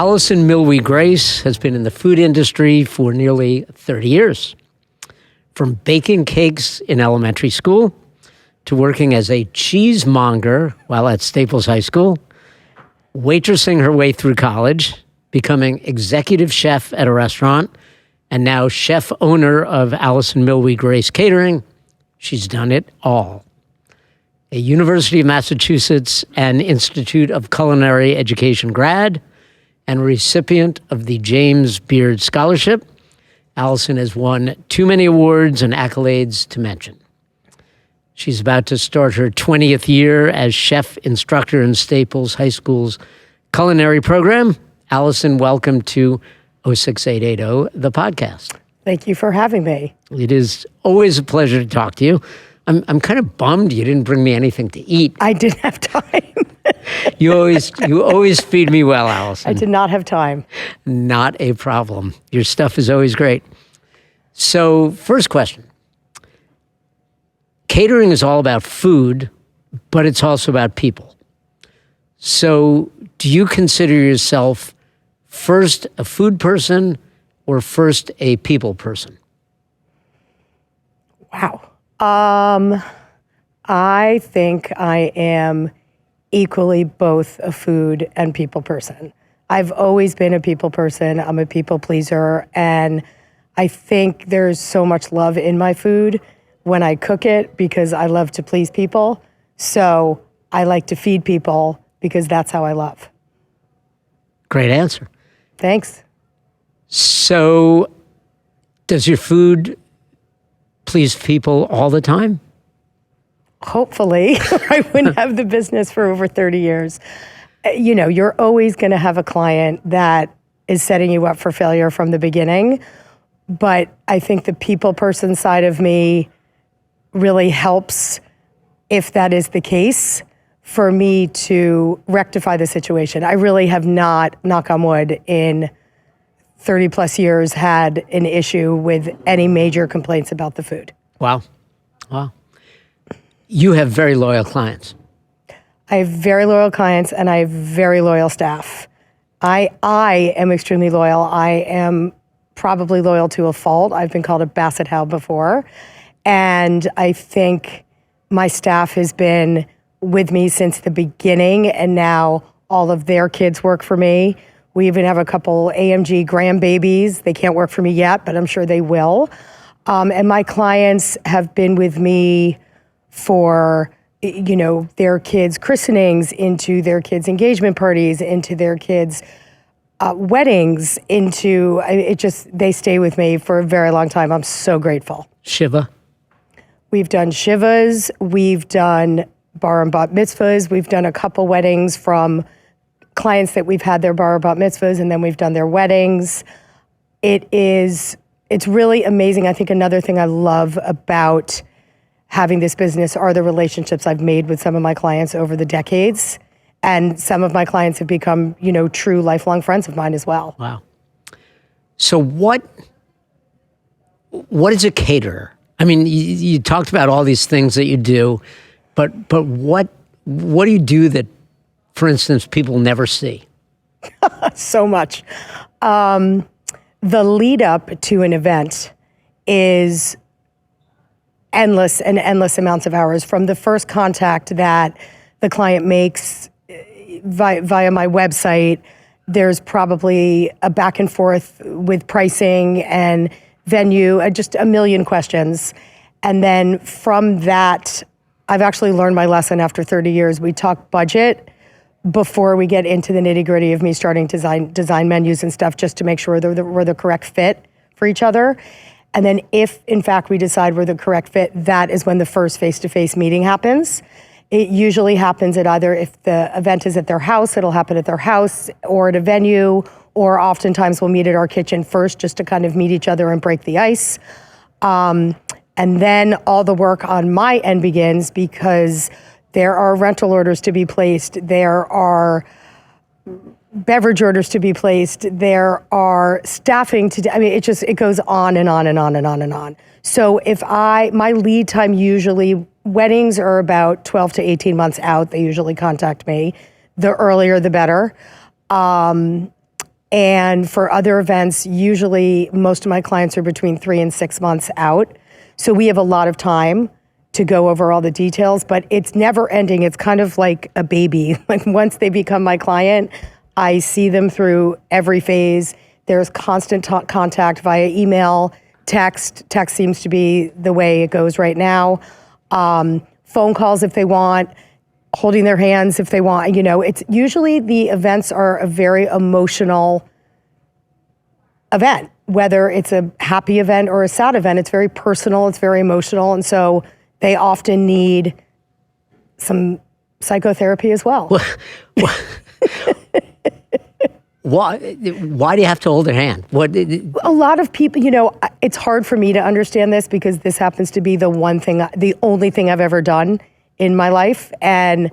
Alison Milwe Grace has been in the food industry for nearly 30 years. From baking cakes in elementary school to working as a cheesemonger while at Staples High School, waitressing her way through college, becoming executive chef at a restaurant, and now chef owner of Alison Milwe Grace Catering, she's done it all. A University of Massachusetts and Institute of Culinary Education grad and recipient of the James Beard Scholarship, Alison has won too many awards and accolades to mention. She's about to start her 20th year as chef instructor in Staples High School's culinary program. Alison, welcome to 06880, the podcast. Thank you for having me. It is always a pleasure to talk to you. I'm kind of bummed you didn't bring me anything to eat. I didn't have time. You always feed me well, Alison. I did not have time. Not a problem. Your stuff is always great. So, first question. Catering is all about food, but it's also about people. So, do you consider yourself first a food person or first a people person? Wow. I think I am equally both a food and people person. I've always been a people person. I'm a people pleaser. And I think there's so much love in my food when I cook it because I love to please people. So I like to feed people because that's how I love. Great answer. Thanks. So does your food please people all the time? Hopefully, I wouldn't have the business for over 30 years. You know, you're always going to have a client that is setting you up for failure from the beginning. But I think the people person side of me really helps, if that is the case, for me to rectify the situation. I really have not, knock on wood, in 30 plus years had an issue with any major complaints about the food. Wow. Wow. You have very loyal clients. I have very loyal clients and I have very loyal staff. I am extremely loyal. I am probably loyal to a fault. I've been called a basset hound before. And I think my staff has been with me since the beginning, and now all of their kids work for me. We even have a couple AMG grandbabies. They can't work for me yet, but I'm sure they will. And my clients have been with me for, you know, their kids' christenings, into their kids' engagement parties, into their kids' weddings, into, they stay with me for a very long time. I'm so grateful. Shiva? We've done Shivas. We've done bar and bat mitzvahs. We've done a couple weddings from clients that we've had their bar and bat mitzvahs, and then we've done their weddings. It's really amazing. I think another thing I love about having this business are the relationships I've made with some of my clients over the decades. And some of my clients have become, you know, true lifelong friends of mine as well. Wow. So what is a caterer? I mean, you talked about all these things that you do, but what do you do that, for instance, people never see? So much. The lead up to an event is endless amounts of hours, from the first contact that the client makes via my website. There's probably a back and forth with pricing and venue, just a million questions. And then from that, I've actually learned my lesson after 30 years. We talk budget before we get into the nitty gritty of me starting to design menus and stuff, just to make sure we're the correct fit for each other. And then if, in fact, we decide we're the correct fit, that is when the first face-to-face meeting happens. It usually happens at either, if the event is at their house, it'll happen at their house, or at a venue, or oftentimes we'll meet at our kitchen first just to kind of meet each other and break the ice. And then all the work on my end begins, because there are rental orders to be placed, there are beverage orders to be placed, there are staffing to do. I mean, it goes on and on and on and on and on. So my lead time, usually weddings are about 12 to 18 months out. They usually contact me. The earlier, the better. And for other events, usually most of my clients are between 3 and 6 months out. So we have a lot of time to go over all the details, but it's never ending. It's kind of like a baby. Like once they become my client, I see them through every phase. There's constant contact via email, text. Text seems to be the way it goes right now. Phone calls if they want, holding their hands if they want. You know, it's usually the events are a very emotional event, whether it's a happy event or a sad event. It's very personal, it's very emotional. And so they often need some psychotherapy as well. Why do you have to hold their hand? A lot of people, you know, it's hard for me to understand this because this happens to be the only thing I've ever done in my life. And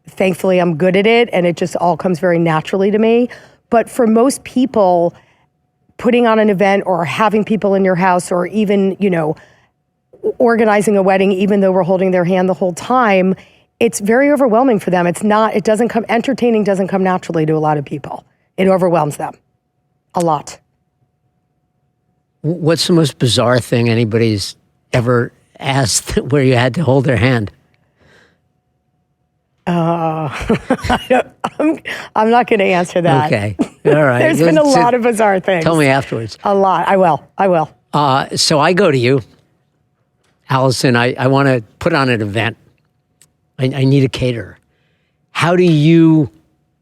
thankfully I'm good at it and it just all comes very naturally to me. But for most people, putting on an event or having people in your house or even, you know, organizing a wedding, even though we're holding their hand the whole time, it's very overwhelming for them. Entertaining doesn't come naturally to a lot of people. It overwhelms them a lot. What's the most bizarre thing anybody's ever asked where you had to hold their hand? I'm not going to answer that. Okay. All right. There's been a lot of bizarre things. Tell me afterwards. A lot. I will. So I go to you, Alison, I want to put on an event. I need a caterer. How do you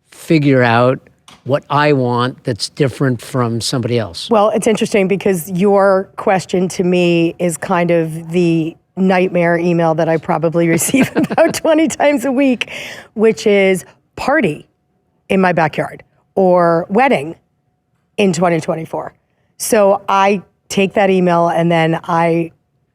figure out what I want that's different from somebody else? Well, it's interesting because your question to me is kind of the nightmare email that I probably receive about 20 times a week, which is party in my backyard or wedding in 2024. So I take that email and then I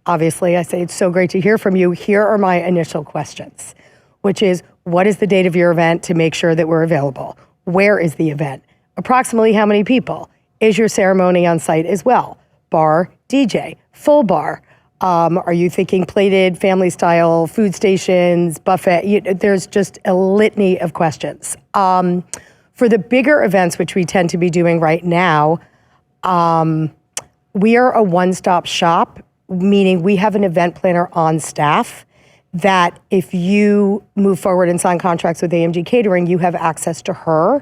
say, it's so great to hear from you. Here are my initial questions, which is, what is the date of your event to make sure that we're available? Where is the event? Approximately how many people? Is your ceremony on site as well? Bar, DJ, full bar. Are you thinking plated, family style, food stations, buffet? There's just a litany of questions. For the bigger events, which we tend to be doing right now, we are a one-stop shop, meaning we have an event planner on staff that if you move forward and sign contracts with AMG Catering, you have access to her.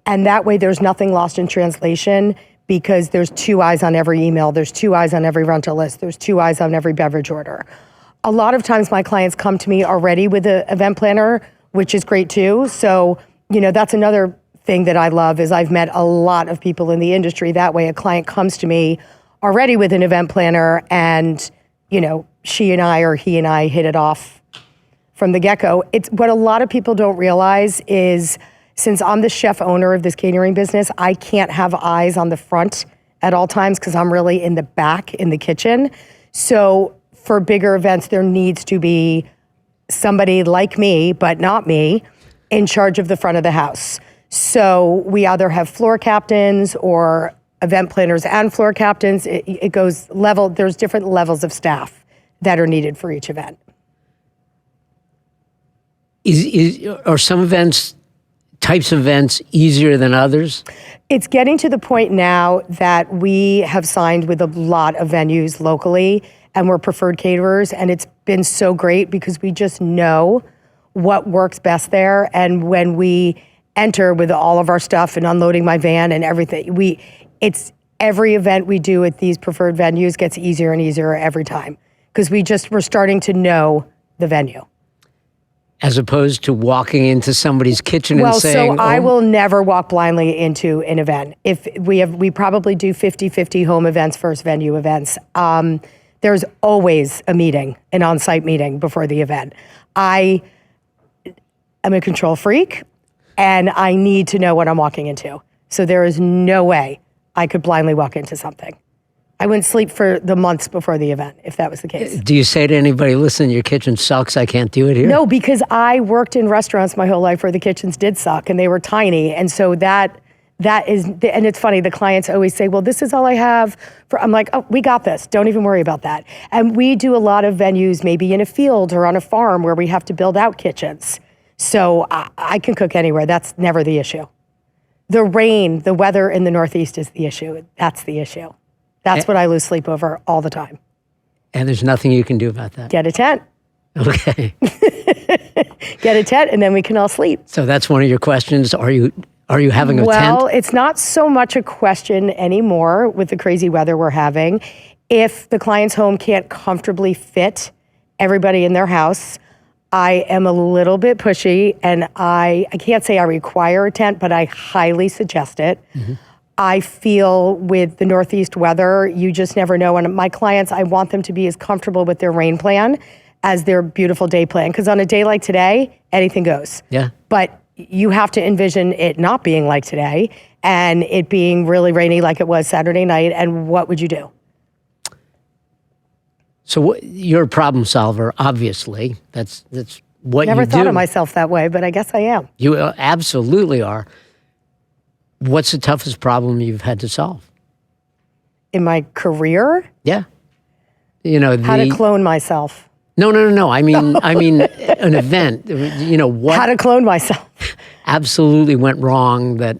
And that way there's nothing lost in translation because there's 2 eyes on every email, there's 2 eyes on every rental list, there's 2 eyes on every beverage order. A lot of times my clients come to me already with an event planner, which is great too. So, you know, that's another thing that I love is I've met a lot of people in the industry. That way a client comes to me already with an event planner and, you know, she and I or he and I hit it off from the get-go. It's what a lot of people don't realize is since I'm the chef owner of this catering business, I can't have eyes on the front at all times because I'm really in the back in the kitchen. So for bigger events, there needs to be somebody like me, but not me, in charge of the front of the house. So we either have floor captains or event planners and floor captains. It goes level, there's different levels of staff that are needed for each event. Are some types of events easier than others? It's getting to the point now that we have signed with a lot of venues locally and we're preferred caterers, and it's been so great because we just know what works best there. And when we enter with all of our stuff and unloading my van and everything, it's every event we do at these preferred venues gets easier and easier every time because we're starting to know the venue. As opposed to walking into somebody's kitchen and saying, I will never walk blindly into an event. If we probably do 50-50 home events, first venue events. There's always a meeting, an on-site meeting before the event. I am a control freak and I need to know what I'm walking into. So there is no way I could blindly walk into something. I wouldn't sleep for the months before the event, if that was the case. Do you say to anybody, listen, your kitchen sucks, I can't do it here? No, because I worked in restaurants my whole life where the kitchens did suck and they were tiny. And so that is, and it's funny, the clients always say, well, this is all I have. I'm like, oh, we got this. Don't even worry about that. And we do a lot of venues, maybe in a field or on a farm where we have to build out kitchens. So I can cook anywhere. That's never the issue. The rain, the weather in the Northeast is the issue. That's the issue. That's what I lose sleep over all the time. And there's nothing you can do about that. Get a tent. Okay. Get a tent, and then we can all sleep. So that's one of your questions. Are you having a tent? Well, it's not so much a question anymore with the crazy weather we're having. If the client's home can't comfortably fit everybody in their house, I am a little bit pushy, and I can't say I require a tent, but I highly suggest it. Mm-hmm. I feel with the Northeast weather, you just never know. And my clients, I want them to be as comfortable with their rain plan as their beautiful day plan. Because on a day like today, anything goes. Yeah. But you have to envision it not being like today and it being really rainy like it was Saturday night. And what would you do? So you're a problem solver, obviously. That's what you do. Never thought of myself that way, but I guess I am. You absolutely are. What's the toughest problem you've had to solve? In my career? Yeah. How to clone myself. No. I mean, an event. What? How to clone myself. Absolutely went wrong that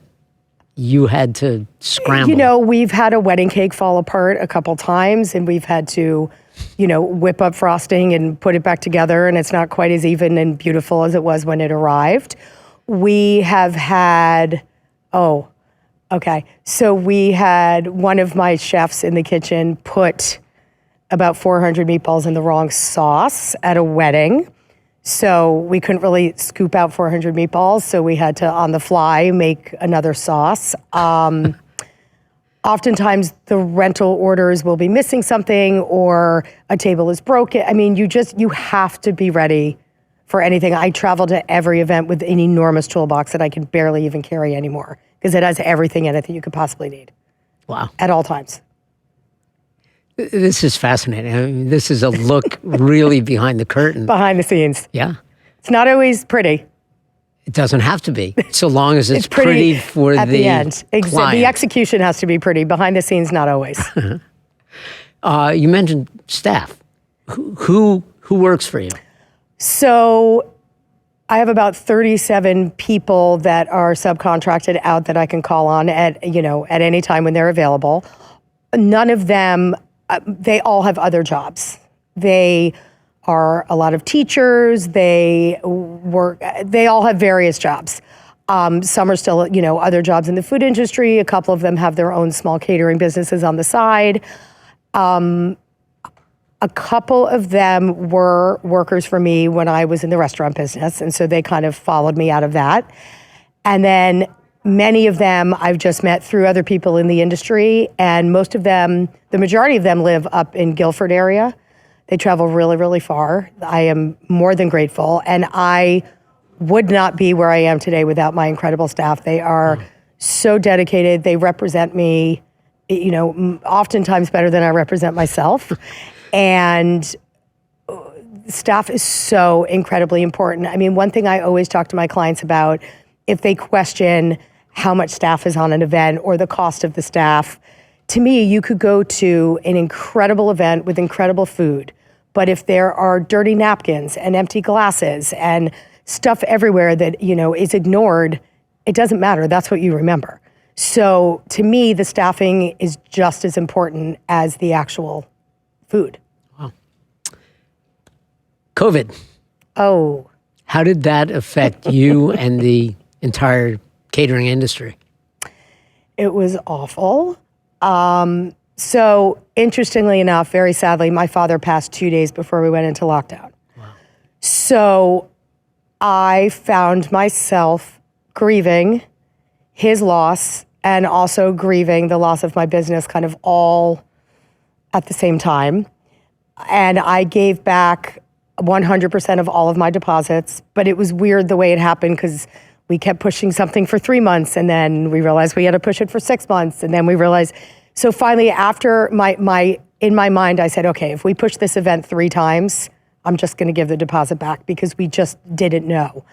you had to scramble. We've had a wedding cake fall apart a couple times, and we've had to, whip up frosting and put it back together, and it's not quite as even and beautiful as it was when it arrived. We have had, so we had one of my chefs in the kitchen put about 400 meatballs in the wrong sauce at a wedding. So we couldn't really scoop out 400 meatballs, so we had to, on the fly, make another sauce. Oftentimes, the rental orders will be missing something or a table is broken. I mean, you have to be ready for anything. I travel to every event with an enormous toolbox that I can barely even carry anymore because it has everything in it that you could possibly need. Wow. At all times. This is fascinating. I mean, this is a look really behind the curtain. Behind the scenes. Yeah. It's not always pretty. It doesn't have to be, so long as it's pretty for at the end. Client. The execution has to be pretty. Behind the scenes, not always. You mentioned staff. Who works for you? So I have about 37 people that are subcontracted out that I can call on at any time when they're available. None of them, they all have other jobs. They are a lot of teachers. They all have various jobs. Some are still, other jobs in the food industry. A couple of them have their own small catering businesses on the side. A couple of them were workers for me when I was in the restaurant business, and so they kind of followed me out of that. And then many of them I've just met through other people in the industry, and most of them, the majority of them live up in Guilford area. They travel really, really far. I am more than grateful, and I would not be where I am today without my incredible staff. They are so dedicated. They represent me, oftentimes better than I represent myself. And staff is so incredibly important. I mean, one thing I always talk to my clients about, if they question how much staff is on an event or the cost of the staff, to me, you could go to an incredible event with incredible food, but if there are dirty napkins and empty glasses and stuff everywhere that, is ignored, it doesn't matter. That's what you remember. So to me, the staffing is just as important as the actual food. Wow. COVID. Oh. How did that affect you and the entire catering industry? It was awful. So interestingly enough, very sadly, my father passed 2 days before we went into lockdown. Wow. So I found myself grieving his loss and also grieving the loss of my business kind of all at the same time. And I gave back 100% of all of my deposits, but it was weird the way it happened because we kept pushing something for 3 months, and then we realized we had to push it for 6 months, and then we realized. So finally, after in my mind, I said, okay, if we push this event 3 times, I'm just going to give the deposit back because we just didn't know.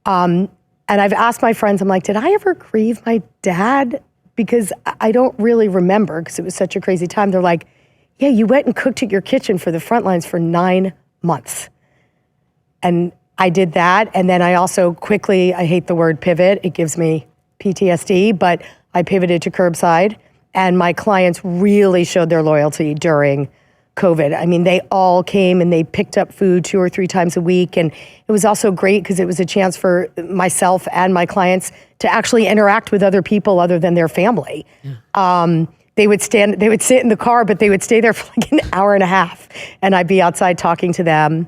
And I've asked my friends, I'm like, did I ever grieve my dad? Because I don't really remember because it was such a crazy time. They're like, yeah, you went and cooked at your kitchen for the front lines for 9 months. And I did that. And then I also quickly, I hate the word pivot. It gives me PTSD, but I pivoted to curbside, and my clients really showed their loyalty during COVID. I mean, they all came and they picked up food 2 or 3 times a week. And it was also great because it was a chance for myself and my clients to actually interact with other people other than their family. Yeah. They would sit in the car, but they would stay there for like an hour and a half. And I'd be outside talking to them.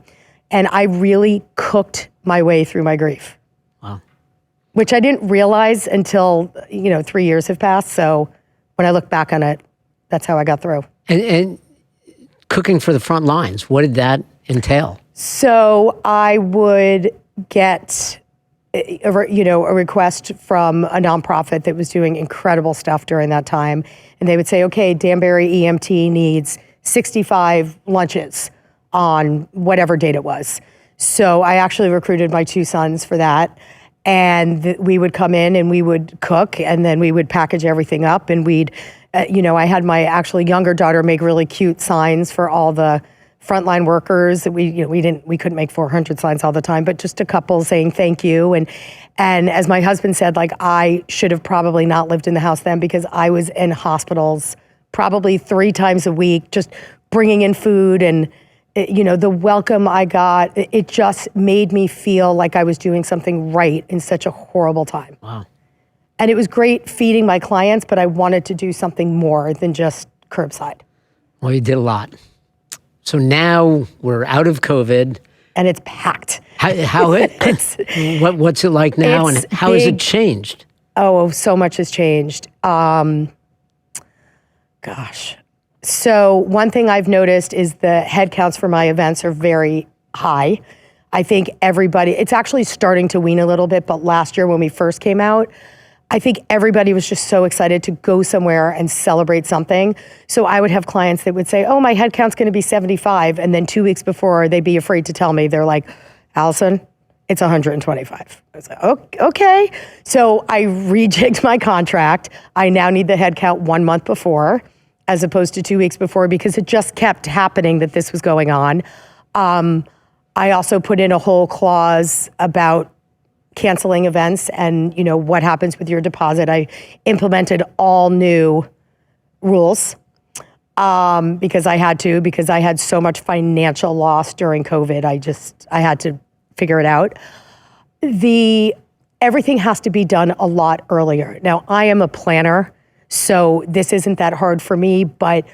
And I really cooked my way through my grief. Wow. Which I didn't realize until, 3 years have passed. So when I look back on it, that's how I got through. And cooking for the front lines, what did that entail? So I would get a request from a nonprofit that was doing incredible stuff during that time. And they would say, okay, Danbury EMT needs 65 lunches on whatever date it was. So I actually recruited my 2 sons for that. And we would come in and we would cook, and then we would package everything up, and we'd, I had my actually younger daughter make really cute signs for all the frontline workers. That we couldn't make 400 signs all the time, but just a couple saying thank you. And as my husband said, like, I should have probably not lived in the house then, because I was in hospitals probably 3 times a week, just bringing in food, and the welcome I got, it just made me feel like I was doing something right in such a horrible time. Wow. And it was great feeding my clients, but I wanted to do something more than just curbside. Well, you did a lot. So now we're out of COVID. And it's packed. What's it like now, and how has it changed? Oh, so much has changed. So one thing I've noticed is the head counts for my events are very high. I think it's actually starting to wean a little bit, but last year when we first came out, I think everybody was just so excited to go somewhere and celebrate something. So I would have clients that would say, oh, my head count's going to be 75. And then 2 weeks before, they'd be afraid to tell me. They're like, Alison, it's 125. I was like, okay. So I rejigged my contract. I now need the head count 1 month before, as opposed to 2 weeks before, because it just kept happening that this was going on. I also put in a whole clause about canceling events and, what happens with your deposit. I implemented all new rules because I had so much financial loss during COVID. I had to figure it out. Everything has to be done a lot earlier. Now, I am a planner, so this isn't that hard for me, but,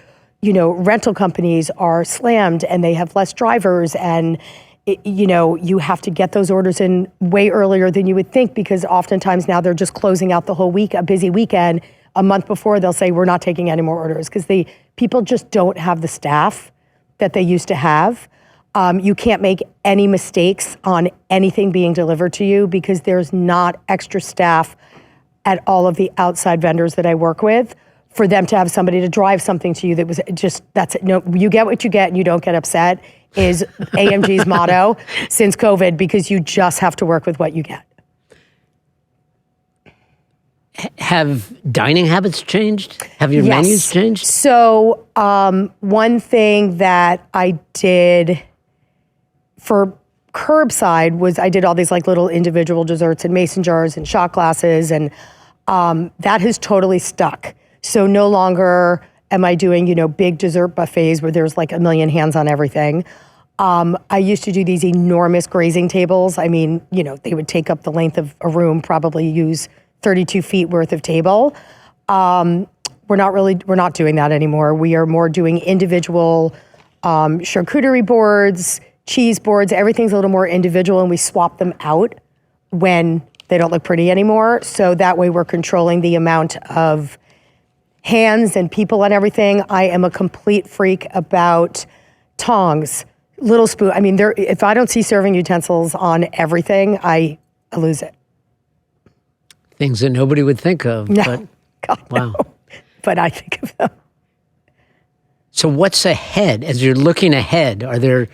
rental companies are slammed and they have less drivers, and you have to get those orders in way earlier than you would think, because oftentimes now they're just closing out the whole week, a busy weekend. A month before, they'll say, we're not taking any more orders, because people just don't have the staff that they used to have. You can't make any mistakes on anything being delivered to you, because there's not extra staff at all of the outside vendors that I work with for them to have somebody to drive something to you that was just, that's it. No, you get what you get and you don't get upset is AMG's motto since COVID, because you just have to work with what you get. Have dining habits changed? Have your menus changed? So one thing that I did for curbside was I did all these like little individual desserts in mason jars and shot glasses, and that has totally stuck. So no longer am I doing, big dessert buffets where there's like a million hands on everything. I used to do these enormous grazing tables. I mean, they would take up the length of a room, probably use 32 feet worth of table. We're not doing that anymore. We are more doing individual charcuterie boards, cheese boards. Everything's a little more individual, and we swap them out when they don't look pretty anymore. So that way we're controlling the amount of hands and people and everything. I am a complete freak about tongs, little spoon. I mean, if I don't see serving utensils on everything, I lose it. Things that nobody would think of. No, but, God, wow. No. But I think of them. So what's ahead? As you're looking ahead, are there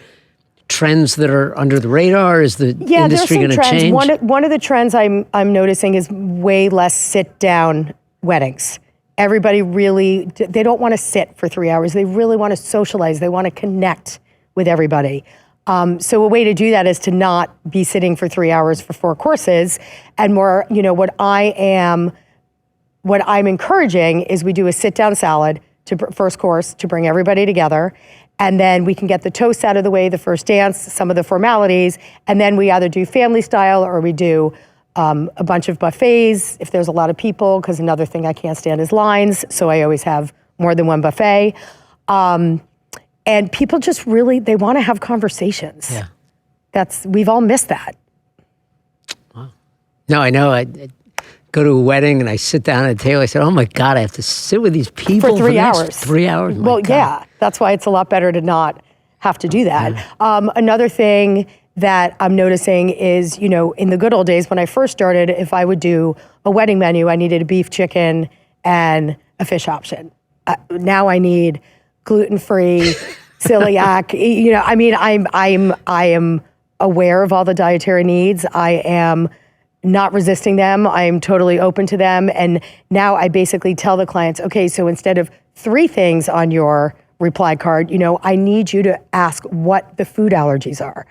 trends that are under the radar? Is the industry going to change? One of the trends I'm noticing is way less sit-down weddings. Everybody really, they don't want to sit for 3 hours. They really want to socialize. They want to connect with everybody. So a way to do that is to not be sitting for 3 hours for 4 courses, and more, what I'm encouraging is we do a sit-down salad first course to bring everybody together, and then we can get the toast out of the way, the first dance, some of the formalities, and then we either do family style or we do a bunch of buffets if there's a lot of people, because another thing I can't stand is lines, so I always have more than one buffet. And people just really, they want to have conversations. Yeah. We've all missed that. Wow. No, I know. I go to a wedding and I sit down at a table. I said, oh my God, I have to sit with these people for 3 hours. 3 hours? Well, yeah, that's why it's a lot better to not have to do that. Yeah. Another thing that I'm noticing is, in the good old days when I first started, if I would do a wedding menu, I needed a beef, chicken, and a fish option. Now I need gluten-free, celiac. I am aware of all the dietary needs. I am not resisting them. I'm totally open to them. And now I basically tell the clients, okay, so instead of 3 things on your reply card, I need you to ask what the food allergies are.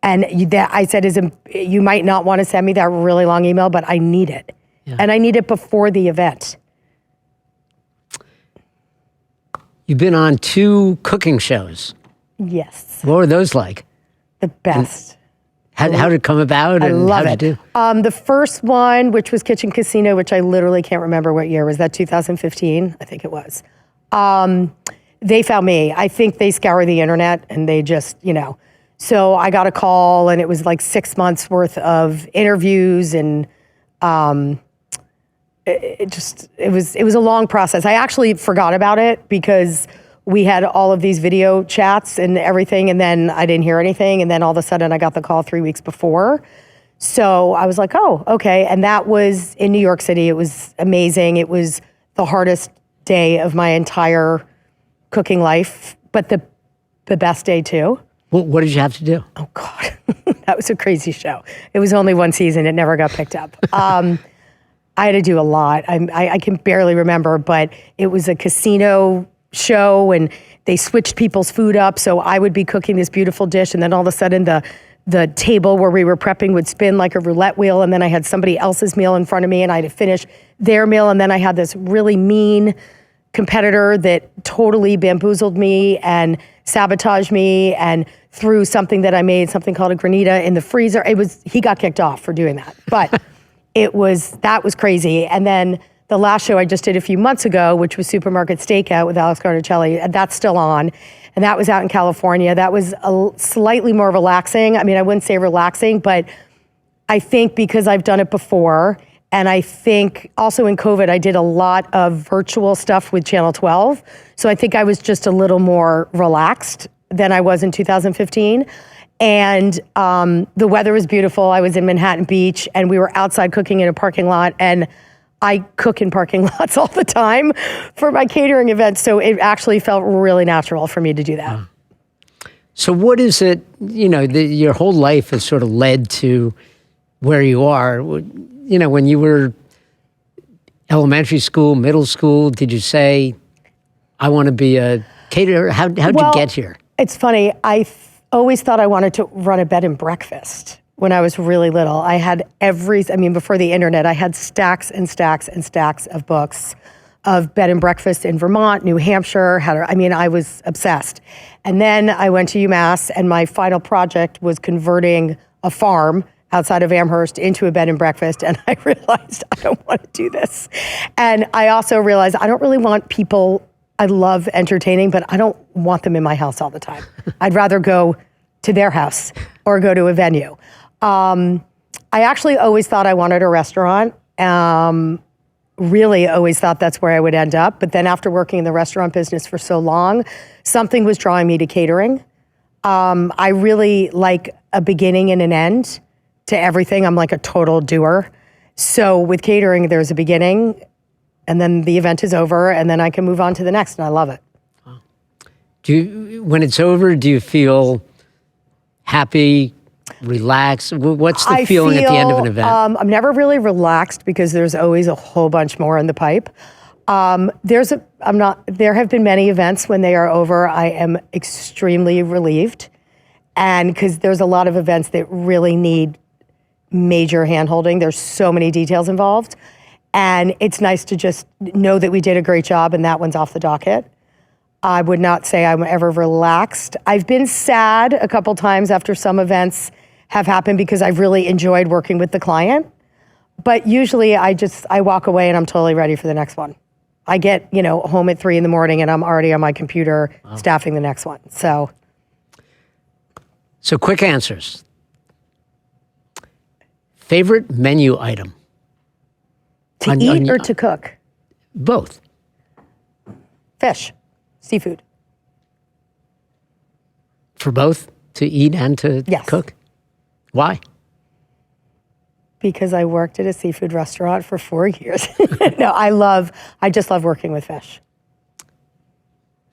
And that I said, you might not want to send me that really long email, but I need it. Yeah. And I need it before the event. You've been on 2 cooking shows. Yes. What were those like? The best. How did it come about? I and love how'd it. You do? The first one, which was Kitchen Casino, which I literally can't remember what year. Was that 2015? I think it was. They found me. I think they scour the internet and they just, So I got a call and it was like 6 months worth of interviews and it was a long process. I actually forgot about it because we had all of these video chats and everything, and then I didn't hear anything, and then all of a sudden I got the call 3 weeks before. So I was like, oh, okay. And that was in New York City. It was amazing. It was the hardest day of my entire cooking life, but the best day too. What did you have to do? Oh God, that was a crazy show. It was only 1 season. It never got picked up. I had to do a lot. I can barely remember, but it was a casino show and they switched people's food up. So I would be cooking this beautiful dish and then all of a sudden the table where we were prepping would spin like a roulette wheel, and then I had somebody else's meal in front of me and I had to finish their meal, and then I had this really mean competitor that totally bamboozled me and sabotaged me and threw something that I made, something called a granita, in the freezer. He got kicked off for doing that. But that was crazy. And then the last show I just did a few months ago, which was Supermarket Stakeout with Alex Garnacelli, and that's still on. And that was out in California. That was slightly more relaxing. I mean, I wouldn't say relaxing, but I think because I've done it before, and I think also in COVID, I did a lot of virtual stuff with Channel 12. So I think I was just a little more relaxed than I was in 2015. And the weather was beautiful. I was in Manhattan Beach and we were outside cooking in a parking lot, and I cook in parking lots all the time for my catering events. So it actually felt really natural for me to do that. So what is it, your whole life has sort of led to where you are. When you were elementary school, middle school, did you say, I want to be a caterer? How'd you get here? It's funny. I always thought I wanted to run a bed and breakfast when I was really little. I had before the internet, I had stacks and stacks and stacks of books of bed and breakfast in Vermont, New Hampshire. I was obsessed. And then I went to UMass, and my final project was converting a farm outside of Amherst into a bed and breakfast. And I realized I don't want to do this. And I also realized I don't really want people. I love entertaining, but I don't want them in my house all the time. I'd rather go to their house or go to a venue. I actually always thought I wanted a restaurant. Really always thought that's where I would end up. But then after working in the restaurant business for so long, something was drawing me to catering. I really like a beginning and an end to everything. I'm like a total doer. So with catering, there's a beginning, and then the event is over, and then I can move on to the next, and I love it. When it's over, do you feel happy, relaxed? What's the feeling at the end of an event? I'm never really relaxed because there's always a whole bunch more in the pipe. There have been many events when they are over, I am extremely relieved. And because there's a lot of events that really need major hand-holding. There's so many details involved. And it's nice to just know that we did a great job and that one's off the docket. I would not say I'm ever relaxed. I've been sad a couple times after some events have happened because I've really enjoyed working with the client. But usually I walk away and I'm totally ready for the next one. I get, home at 3 a.m. and I'm already on my computer staffing the next one. So quick answers. Favorite menu item? To eat or to cook? Both. Fish, seafood. For both? To eat and to cook? Why? Because I worked at a seafood restaurant for 4 years. No, I just love working with fish.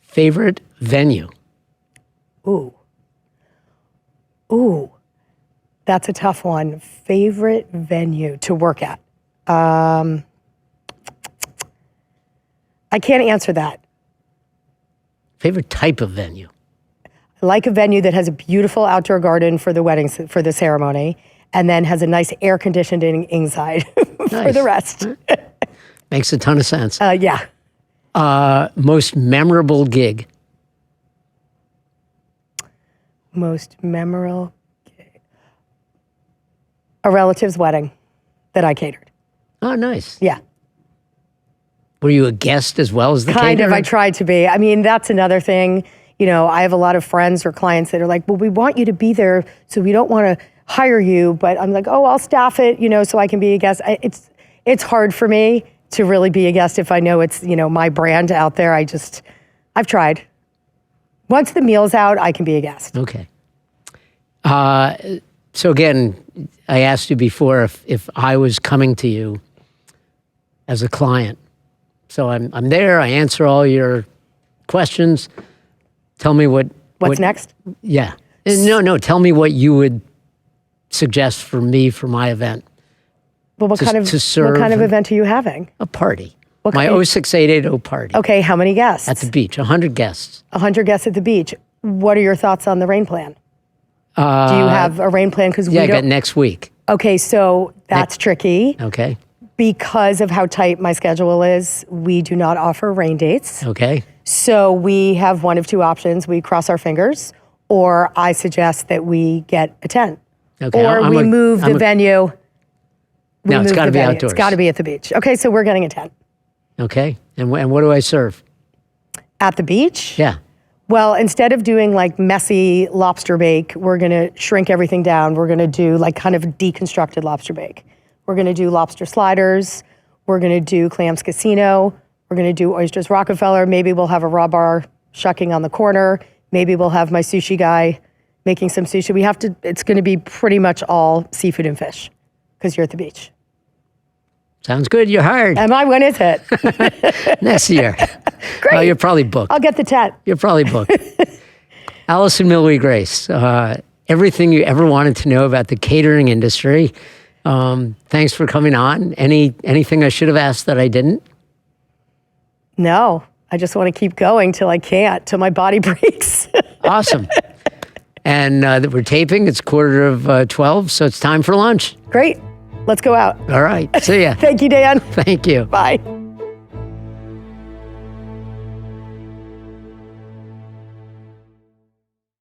Favorite venue? Ooh, that's a tough one. Favorite venue to work at? I can't answer that. Favorite type of venue? I like a venue that has a beautiful outdoor garden for the weddings, for the ceremony, and then has a nice air conditioning inside for the rest. Makes a ton of sense. Yeah. Most memorable gig? Most memorable gig? A relative's wedding that I catered. Oh, nice. Yeah. Were you a guest as well as the Kind caterer? of, I tried to be. I mean, that's another thing. I have a lot of friends or clients that are like, well, we want you to be there, so we don't want to hire you. But I'm like, oh, I'll staff it, so I can be a guest. It's hard for me to really be a guest if I know it's, my brand out there. I've tried. Once the meal's out, I can be a guest. Okay. So again, I asked you before if I was coming to you as a client. So I'm there. I answer all your questions. Tell me what's next? Yeah. No. Tell me what you would suggest for me for my event. Well, what kind of event are you having? A party. My 0680 party. Okay, how many guests? At the beach, 100 guests. 100 guests at the beach. What are your thoughts on the rain plan? Do you have a rain plan? Because I got next week. Okay, so that's tricky. Okay. Because of how tight my schedule is, we do not offer rain dates. Okay. So we have one of two options. We cross our fingers, or I suggest that we get a tent. Okay. Or we move the venue. No, it's got to be outdoors. It's got to be at the beach. Okay, so we're getting a tent. Okay. And what do I serve? At the beach? Yeah. Well, instead of doing like messy lobster bake, we're going to shrink everything down. We're going to do like kind of a deconstructed lobster bake. We're going to do lobster sliders. We're going to do clams casino. We're going to do oysters Rockefeller. Maybe we'll have a raw bar shucking on the corner. Maybe we'll have my sushi guy making some sushi. It's going to be pretty much all seafood and fish because you're at the beach. Sounds good. You're hired. Am I? When is it? Next year. Great. Oh, you're probably booked. I'll get the tent. You're probably booked. Alison Milwe Grace, everything you ever wanted to know about the catering industry. Thanks for coming on. Anything I should have asked that I didn't? No. I just want to keep going till I can't, till my body breaks. Awesome. And we're taping. It's 11:45, so it's time for lunch. Great. Let's go out. All right. See ya. Thank you, Dan. Thank you. Bye.